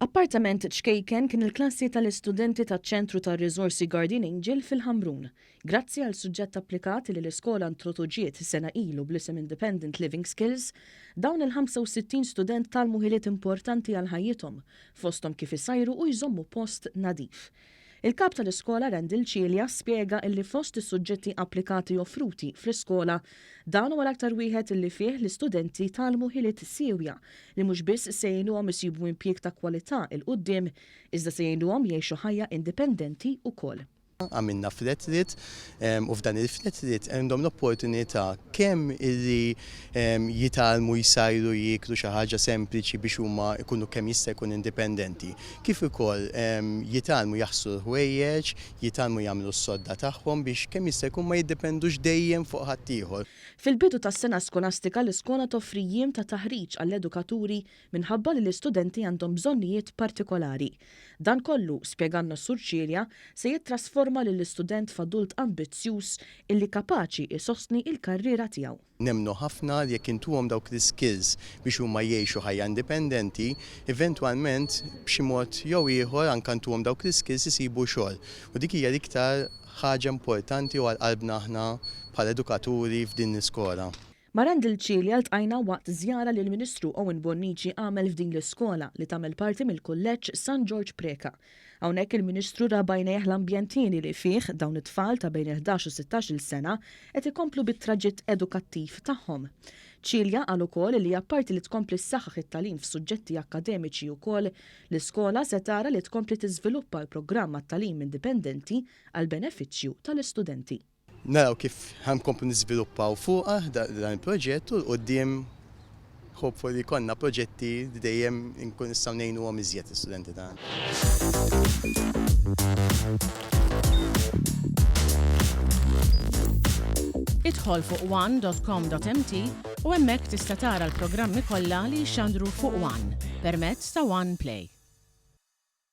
Appartament ċkejken kien il-klassi tal-istudenti taċ-Ċentru tar-Riżorsi Guardian Angel fil-Ħamrun. Grazzi għal suġġett applikati li l-iskola introduġiet sena ilu bl-isem Independent Living Skills, dawn il-65 student talmu ħiliet importanti għal ħajjithom, fosthom kif isajru u jżommu post nadif. Il-Kap tal-Iskola Randall Cilia spjega illi fost is-suġġetti applikati offruti fl-iskola dan huwa l-aktar wieħed illi fih l-istudenti talmu ħiliet sewja li mhux biss se jgħinuhom isibu impjieg ta' kwalità il quddiem iżda se jgħinuhom jgħixu ħajja indipendenti wkoll. Għamilna fletrit u f'dan il-fletrit għandhom l-opportunità kemm illi jitalmu jsajru jikru xi ħaġa sempliċi biex huma jkunu kemm jista' jkun indipendenti. Kif ukoll jitalmu jaħsu l-ħwejjeġ, jitalmu jagħmlu s-sodda tagħhom biex kemm jista' jkun ma jiddependux dejjem fuq ħadd ieħor. Fil-bidu tas-sena skolastika l-iskola toffri jiem ta' taħriġ għall-edukaturi minħabba li l-istudenti għandhom bżonnijiet partikolari. Dan kollu, spjeganna s-Sur Cilia, se jittrasforma lill-istudent f'adult ambizzjuż illi kapaċi isostni il-karriera tiegħu. Nemnu ħafna li jekk intuhom dawk l-skills biex huma jgħixu ħajja indipendenti, eventwalment b'xi mod jew ieħor anke ntuhom dawk l-skills isibu xogħol. U dik hija l-iktar ħaġa importanti u għall-qalbna aħna bħala edukaturi f'din l-iskola. Ma' Randall Cilia ltqajna waqt żjara li l-Ministru Owen Bonnici għamel f'din l-iskola li tagħmel parti mill-kulleġġ San George Preka. Hawnhekk il-Ministru ra bajnejh l-ambjentini li fih dawn it-tfal ta' bejn 11 u 16 sena qed ikomplu bit-traġitt edukattiv tagħhom. Cilia qal ukoll li apparti li tkompli ssaħħaħ it-tagħlim f'suġġetti akademiċi wkoll, l-iskola se tara li tkompli tiżviluppa l-programm għat-tagħlim indipendenti għal benefiċċju tal-istudenti. Naraw kif ħankomplu niżviluppaw fuqha dan il-proġett u l-qudiem hopefully konna proġetti li dejjem inkun nistgħu ngħinuhom iżjed l-istudenti tagħna. Idħol fuq one.com.mt u hemmhekk tista' tara l-programmi kollha li jxandru fuq One permezz ta' One Play.